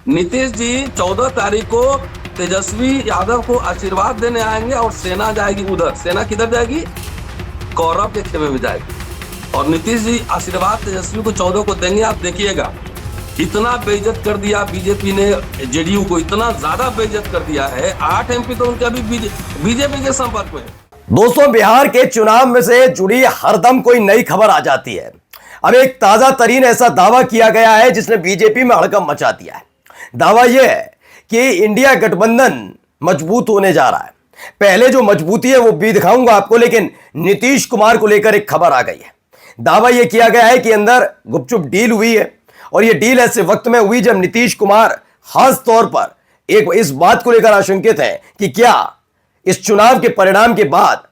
नीतीश जी 14 तारीख को तेजस्वी यादव को आशीर्वाद देने आएंगे और सेना जाएगी उधर। सेना किधर जाएगी? कौरव के खेमे में जाएगी। और नीतीश जी आशीर्वाद तेजस्वी को 14 को देंगे। आप देखिएगा, इतना बेइज्जत कर दिया बीजेपी ने जेडीयू को, इतना ज्यादा बेइज्जत कर दिया है। 8 एमपी तो उनके अभी बीजेपी के संपर्क में है। दोस्तों, बिहार के चुनाव में से जुड़ी हरदम कोई नई खबर आ जाती है। अब एक ताजा तरीन ऐसा दावा किया गया है जिसने बीजेपी में हड़कंप मचा दिया है। दावा यह है कि इंडिया गठबंधन मजबूत होने जा रहा है। पहले जो मजबूती है वो भी दिखाऊंगा आपको, लेकिन नीतीश कुमार को लेकर एक खबर आ गई है। दावा यह किया गया है कि अंदर गुपचुप डील हुई है, और यह डील ऐसे वक्त में हुई जब नीतीश कुमार खास तौर पर एक इस बात को लेकर आशंकित है कि क्या इस चुनाव के परिणाम के बाद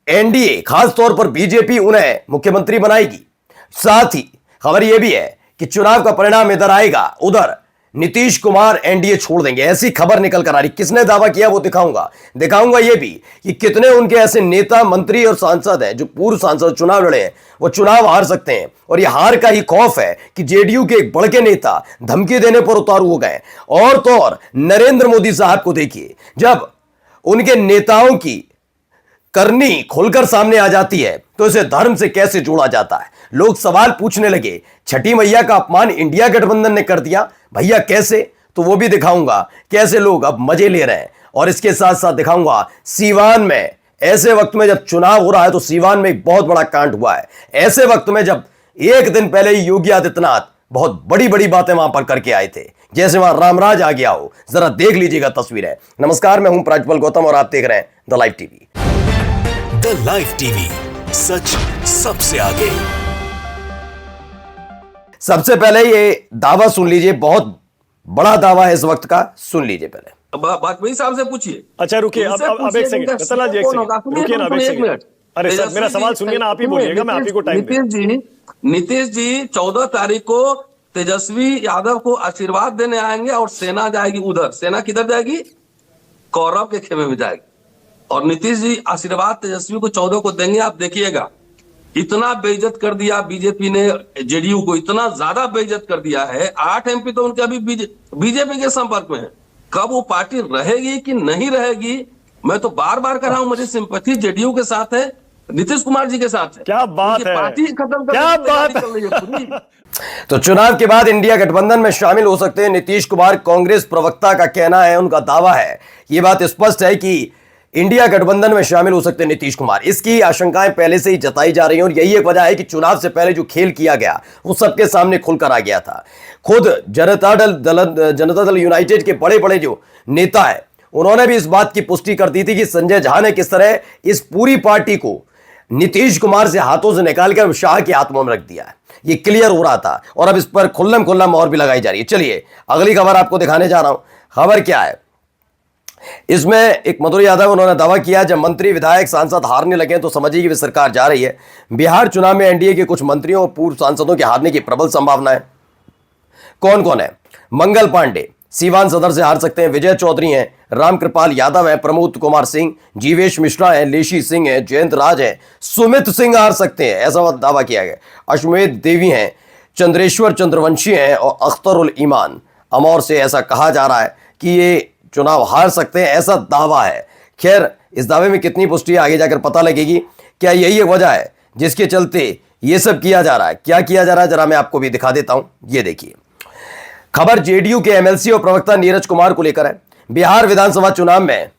एनडीए खास तौर पर बीजेपी उन्हें मुख्यमंत्री बनाएगी। साथ ही खबर यह भी है कि चुनाव का परिणाम इधर आएगा, उधर नीतीश कुमार एनडीए छोड़ देंगे। ऐसी खबर निकल कर आ रही। किसने दावा किया वो दिखाऊंगा यह भी कि कितने उनके ऐसे नेता, मंत्री और सांसद हैं जो पूर्व सांसद चुनाव लड़े हैं, वो चुनाव हार सकते हैं। और यह हार का ही खौफ है कि जेडीयू के एक बड़के नेता धमकी देने पर उतारू हो गए। और तो और नरेंद्र मोदी साहब को देखिए, जब उनके नेताओं की करनी खुलकर सामने आ जाती है तो इसे धर्म से कैसे जोड़ा जाता है। लोग सवाल पूछने लगे, छठी मैया का अपमान इंडिया गठबंधन ने कर दिया। भैया कैसे? तो वो भी दिखाऊंगा कैसे लोग अब मजे ले रहे हैं। और इसके साथ साथ दिखाऊंगा सीवान में ऐसे वक्त में जब चुनाव हो रहा है तो सीवान में एक बहुत बड़ा कांड हुआ है। ऐसे वक्त में जब एक दिन पहले ही योगी आदित्यनाथ बहुत बड़ी बड़ी बातें वहां पर करके आए थे, जैसे वहां रामराज आ गया हो। जरा देख लीजिएगा तस्वीरें। नमस्कार, मैं हूं प्रज्वल गौतम और आप देख रहे हैं the live TV. The live TV, सच सबसे आगे। सबसे पहले ये दावा सुन लीजिए, बहुत बड़ा दावा है इस वक्त का। सुन लीजिए पहले। वाजपेयी साहब से पूछिए। अच्छा रुकिए, अब एक सेकंड रतनलाल जी, एक सेकंड रुकिए ना, एक सेकंड। अरे सर, मेरा सवाल सुनिए ना, आप ही बोलिएगा, मैं आप ही को टाइम दूंगा। नीतीश जी 14 तारीख को तेजस्वी यादव को आशीर्वाद देने आएंगे और सेना जाएगी उधर। सेना किधर जाएगी? कौरव के खेमे में जाएगी। और नीतीश जी आशीर्वाद तेजस्वी को 14 को देंगे। आप देखिएगा, इतना बेइज्जत कर दिया बीजेपी ने जेडीयू को, इतना ज्यादा बेइज्जत कर दिया है। 8 एमपी तो उनके अभी बीजेपी के संपर्क में है। कब वो पार्टी रहेगी कि नहीं रहेगी, मैं तो बार बार कह रहा हूं, मुझे सिंपैथी जेडीयू के साथ है, नीतीश कुमार जी के साथ है। क्या बात है, पार्टी खत्म कर, क्या बात है। तो चुनाव के बाद इंडिया गठबंधन में शामिल हो सकते हैं नीतीश कुमार। कांग्रेस प्रवक्ता का कहना है, उनका दावा है, यह बात स्पष्ट है कि इंडिया गठबंधन में शामिल हो सकते हैं नीतीश कुमार। इसकी आशंकाएं पहले से ही जताई जा रही हैं और यही एक वजह है कि चुनाव से पहले जो खेल किया गया वो सबके सामने खुलकर आ गया था। खुद जनता दल यूनाइटेड के बड़े बड़े जो नेता है, उन्होंने भी इस बात की पुष्टि कर दी थी कि संजय झा ने किस तरह इस पूरी पार्टी को नीतीश कुमार से हाथों से निकालकर शाह के हाथों में रख दिया है। ये क्लियर हो रहा था और अब इस पर खुल्लम खुल्ला मोहर भी लगाई जा रही है। चलिए अगली खबर आपको दिखाने जा रहा हूं। खबर क्या है इसमें? एक मधुर यादव, उन्होंने दावा किया जब मंत्री, विधायक, सांसद हारने लगे तो समझिए कि वे सरकार जा रही है। बिहार चुनाव में एनडीए के कुछ मंत्रियों और पूर्व सांसदों के हारने की प्रबल संभावना है। कौन कौन है? मंगल पांडे सीवान सदर से हार सकते हैं, विजय चौधरी हैं, रामकृपाल यादव हैं, प्रमोद कुमार सिंह, जीवेश मिश्रा हैं, लेशी सिंह हैं, जयंत राज हैं, सुमित सिंह हार सकते हैं, ऐसा दावा किया गया। अश्वमेध देवी हैं, चंद्रेश्वर चंद्रवंशी हैं और अख्तरुल ईमान अमौर से ऐसा कहा जा रहा है कि ये चुनाव हार सकते हैं, ऐसा दावा है। खैर, इस दावे में कितनी पुष्टि आगे जाकर पता लगेगी। क्या यही एक वजह है जिसके चलते ये सब किया जा रहा है? क्या किया जा रहा है जरा मैं आपको भी दिखा देता हूं। ये देखिए, खबर जेडीयू के एमएलसी और प्रवक्ता नीरज कुमार को लेकर है। बिहार विधानसभा चुनाव में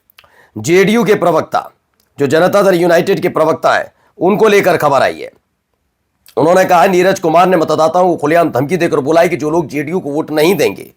जेडीयू के प्रवक्ता, जो जनता दल यूनाइटेड के प्रवक्ता है, उनको लेकर खबर आई है। उन्होंने कहा, नीरज कुमार ने मतदाताओं को खुलेआम धमकी देकर बोला है कि जो लोग जेडीयू को वोट नहीं देंगे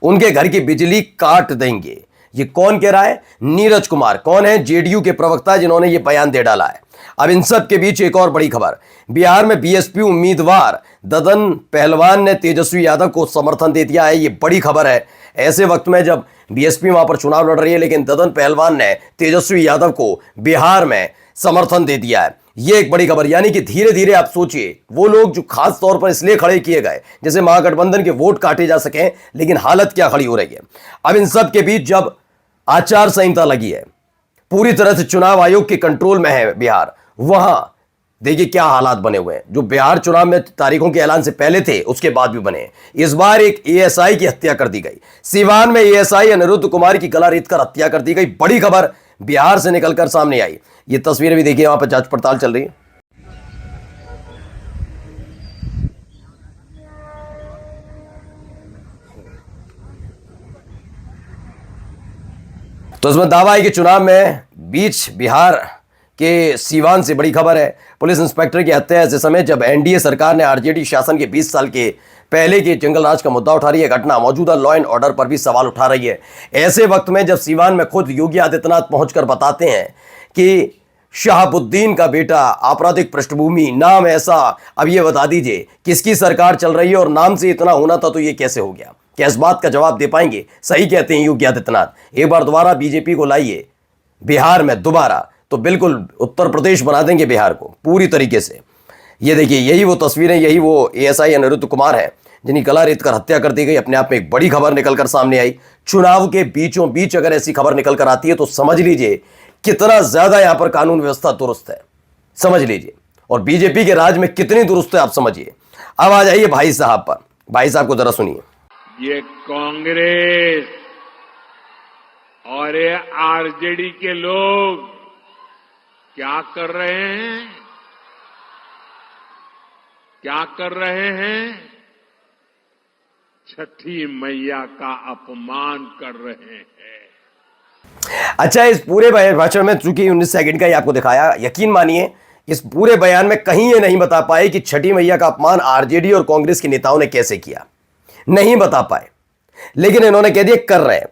उनके घर की बिजली काट देंगे। ये कौन कह रहा है? नीरज कुमार। कौन है? जेडीयू के प्रवक्ता जिन्होंने ये बयान दे डाला है। अब इन सब के बीच एक और बड़ी खबर, बिहार में बीएसपी उम्मीदवार ददन पहलवान ने तेजस्वी यादव को समर्थन दे दिया है। ये बड़ी खबर है ऐसे वक्त में जब बीएसपी वहां पर चुनाव लड़ रही है, लेकिन ददन पहलवान ने तेजस्वी यादव को बिहार में समर्थन दे दिया है। ये एक बड़ी खबर, यानी कि धीरे धीरे आप सोचिए, वो लोग जो खास तौर पर इसलिए खड़े किए गए जैसे महागठबंधन के वोट काटे जा सकें, लेकिन हालत क्या खड़ी हो रही है। अब इन सब के बीच जब आचार संहिता लगी है, पूरी तरह से चुनाव आयोग के कंट्रोल में है बिहार, वहां देखिए क्या हालात बने हुए हैं, जो बिहार चुनाव में तारीखों के ऐलान से पहले थे उसके बाद भी बने। इस बार एक एएसआई की हत्या कर दी गई। सीवान में एएसआई अनिरुद्ध कुमार की गला रेत कर हत्या कर दी गई। बड़ी खबर बिहार से निकलकर सामने आई। ये तस्वीरें भी देखिए, वहां पर जांच पड़ताल चल रही है। तो इसमें दावा है कि चुनाव में बीच बिहार के सीवान से बड़ी खबर है। पुलिस इंस्पेक्टर की हत्या ऐसे समय जब एनडीए सरकार ने आरजेडी शासन के 20 साल के पहले के जंगल राज का मुद्दा उठा रही है। घटना मौजूदा लॉ एंड ऑर्डर पर भी सवाल उठा रही है। ऐसे वक्त में जब सीवान में खुद योगी आदित्यनाथ पहुंचकर बताते हैं कि शहाबुद्दीन का बेटा आपराधिक पृष्ठभूमि, नाम ऐसा, अब ये बता दीजिए किसकी सरकार चल रही है और नाम से इतना होना था तो ये कैसे हो गया? क्या इस बात का जवाब दे पाएंगे? सही कहते हैं योगी आदित्यनाथ, एक बार दोबारा बीजेपी को लाइए बिहार में दोबारा, तो बिल्कुल उत्तर प्रदेश बना देंगे बिहार को पूरी तरीके से। ये देखिए, यही वो तस्वीरें, यही वो एएसआई अनिरुद्ध कुमार है जिनकी गला रेत कर हत्या कर दी गई। अपने आप में एक बड़ी खबर निकलकर सामने आई। चुनाव के बीचों बीच अगर ऐसी खबर निकल कर आती है तो समझ लीजिए कितना ज्यादा यहां पर कानून व्यवस्था दुरुस्त है, समझ लीजिए। और बीजेपी के राज में कितनी दुरुस्त है आप समझिए। अब आ जाइए भाई साहब पर। भाई साहब को जरा सुनिए। ये कांग्रेस और ये आरजेडी के लोग क्या कर रहे हैं? क्या कर रहे हैं? छठी मैया का अपमान कर रहे हैं। अच्छा, इस पूरे भाषण में चूंकि 19 सेकंड का ही आपको दिखाया, यकीन मानिए इस पूरे बयान में कहीं ये नहीं बता पाए कि छठी मैया का अपमान आरजेडी और कांग्रेस के नेताओं ने कैसे किया, नहीं बता पाए। लेकिन इन्होंने कह दिया कर रहे हैं।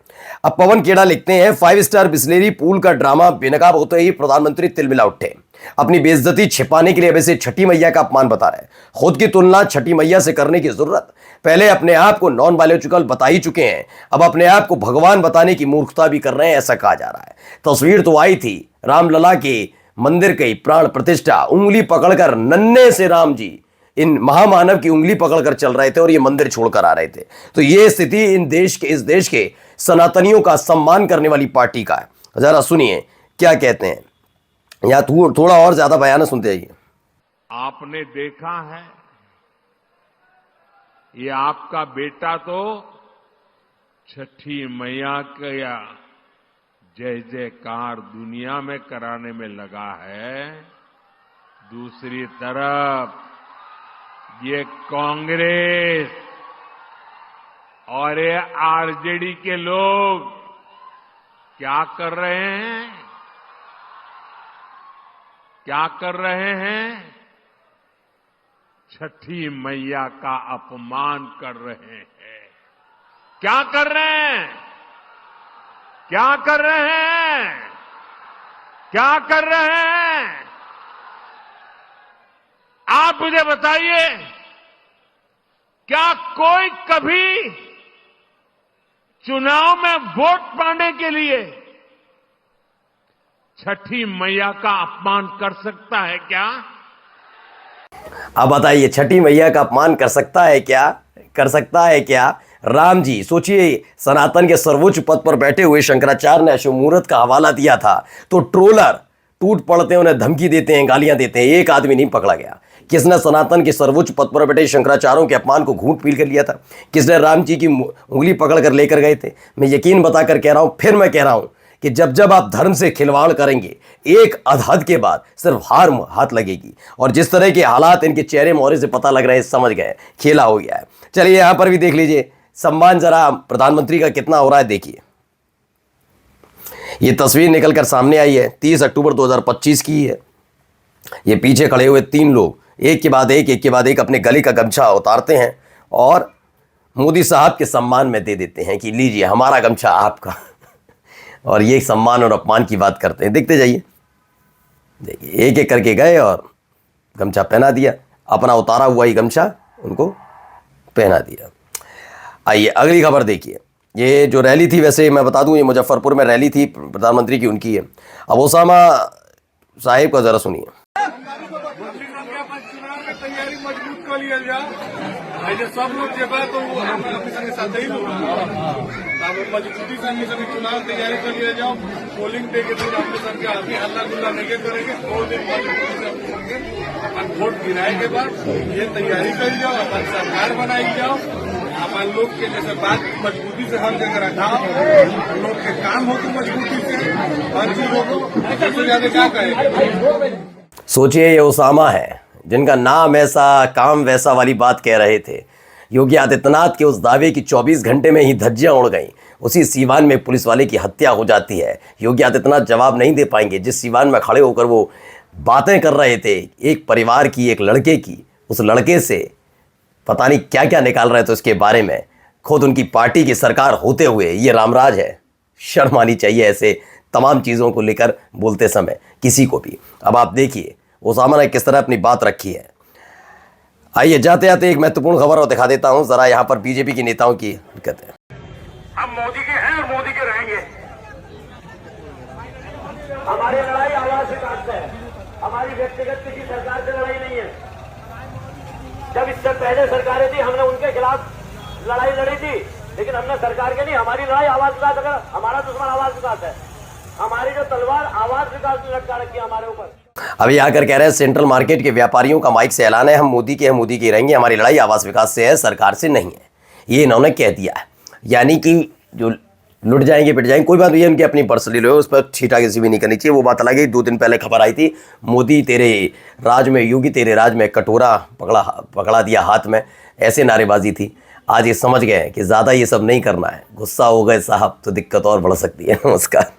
अब पवन खेड़ा लिखते हैं, 5 स्टार बिस्लेरी पूल का ड्रामा बेनकाब होते ही प्रधानमंत्री तिलमिला उठे। अपनी बेइज्जती छिपाने के लिए अब इसे छठी मैया का अपमान बता रहे हैं। खुद की तुलना छठी मैया से करने की जरूरत? पहले अपने आप को नॉन बायोलॉजिकल बता ही चुके हैं, अब अपने आप को भगवान बताने की मूर्खता भी कर रहे हैं, ऐसा कहा जा रहा है। तस्वीर तो आई थी रामलला के मंदिर की प्राण प्रतिष्ठा, उंगली पकड़कर नन्हे से राम जी इन महामानव की उंगली पकड़कर चल रहे थे और ये मंदिर छोड़कर आ रहे थे। तो ये स्थिति इस देश के सनातनियों का सम्मान करने वाली पार्टी का है। जरा सुनिए क्या कहते हैं, या थोड़ा और ज्यादा बयान सुनते जाइए। आपने देखा है, ये आपका बेटा तो छठी मैया का जय जयकार दुनिया में कराने में लगा है। दूसरी तरफ ये कांग्रेस और ये आरजेडी के लोग क्या कर रहे हैं? क्या कर रहे हैं? छठी मैया का अपमान कर रहे हैं। क्या कर रहे हैं? क्या कर रहे हैं? क्या कर रहे हैं? आप मुझे बताइए, क्या कोई कभी चुनाव में वोट पाने के लिए छठी मैया का अपमान कर सकता है क्या? अब बताइए, छठी मैया का अपमान कर सकता है क्या? कर सकता है क्या? राम जी, सोचिए, सनातन के सर्वोच्च पद पर बैठे हुए शंकराचार्य ने अशुभ मुहूर्त का हवाला दिया था तो ट्रोलर टूट पड़ते हैं, उन्हें धमकी देते हैं, गालियां देते हैं। एक आदमी नहीं पकड़ा गया। किसने सनातन के सर्वोच्च पद पर बैठे शंकराचार्यों के अपमान को घूंट पील कर लिया था? किसने राम जी की उंगली पकड़ कर लेकर गए थे? मैं यकीन बताकर कह रहा हूं, फिर मैं कह रहा हूं कि जब आप धर्म से खिलवाड़ करेंगे, एक हद के बाद सिर्फ हार हाथ लगेगी। और जिस तरह के हालात इनके चेहरे मोहरे से पता लग रहे हैं, समझ गए खेला हो गया है। चलिए यहां पर भी देख लीजिए सम्मान जरा प्रधानमंत्री का कितना हो रहा है, देखिए। ये तस्वीर निकलकर सामने आई है, 30 अक्टूबर 2025 की है। ये पीछे खड़े हुए 3 लोग एक के बाद एक अपने गले का गमछा उतारते हैं और मोदी साहब के सम्मान में दे देते हैं कि लीजिए हमारा गमछा आपका। और ये सम्मान और अपमान की बात करते हैं। देखते जाइए, देखिए एक करके गए और गमछा पहना दिया, अपना उतारा हुआ ही गमछा उनको पहना दिया। आइए अगली खबर देखिए। ये जो रैली थी, वैसे मैं बता दूं ये मुजफ्फरपुर में रैली थी प्रधानमंत्री की, उनकी है। अब ओसामा साहिब का जरा सुनिए। तैयारी मजबूत कर लिया जाए, सब लोग जगह तो साथ ही मजबूती से हमने सभी चुनाव तैयारी कर लिया जाओ। पोलिंग डे के दिन हमने सबके आदमी हल्ला गुल्ला नहीं करेंगे। 2 दिन मजबूती से हम होंगे। अपन वोट गिराए के बाद ये तैयारी कर जाओ, अपन सरकार बनाई जाओ, अपन लोग के जैसे बात मजबूती से हर जगह रखाओ, लोग के काम हो तो मजबूती से हर चीज हो तो सबसे ज्यादा क्या कहेंगे। सोचिए ये उसामा है जिनका नाम ऐसा काम वैसा वाली बात कह रहे थे। योगी आदित्यनाथ के उस दावे की 24 घंटे में ही धज्जियां उड़ गईं। उसी सीवान में पुलिस वाले की हत्या हो जाती है। योगी आदित्यनाथ जवाब नहीं दे पाएंगे। जिस सीवान में खड़े होकर वो बातें कर रहे थे एक परिवार की, एक लड़के की, उस लड़के से पता नहीं क्या क्या निकाल रहे थे उसके बारे में, खुद उनकी पार्टी की सरकार होते हुए। ये रामराज है। शर्म आनी चाहिए ऐसे तमाम चीज़ों को लेकर बोलते समय किसी को भी। अब आप देखिए उसामा ने किस तरह अपनी बात रखी है। आइए जाते जाते एक महत्वपूर्ण खबर और दिखा देता हूं जरा यहाँ पर बीजेपी के नेताओं की हरकत है। हम मोदी के हैं और मोदी के रहेंगे। हमारी लड़ाई आवाज विकास से है, हमारी व्यक्तिगत किसी सरकार से लड़ाई नहीं है। जब इससे पहले सरकारें थी हमने उनके खिलाफ लड़ाई लड़ी थी, लेकिन हमने सरकार के नहीं, हमारी लड़ाई आवाज विकास। अगर हमारा दुश्मन आवाज विकास है, हमारी जो तलवार आवाज विकास ने लटका रखी है हमारे ऊपर। अभी आकर कह रहे हैं सेंट्रल मार्केट के व्यापारियों का माइक से ऐलान है, हम मोदी के हैं, मोदी के रहेंगे, हमारी लड़ाई आवास विकास से है, सरकार से नहीं है। ये इन्होंने कह दिया है। यानी कि जो लुट जाएंगे पिट जाएंगे कोई बात नहीं, उनकी अपनी पर्सनली हो, उस पर छीटा किसी भी नहीं करनी चाहिए। वो बात अलग है। 2 दिन पहले खबर आई थी मोदी तेरे राज में, योगी तेरे राज में कटोरा पकड़ा दिया हाथ में, ऐसे नारेबाजी थी। आज ये समझ गए कि ज़्यादा ये सब नहीं करना है। गुस्सा हो गए साहब तो दिक्कत और बढ़ सकती है। नमस्कार।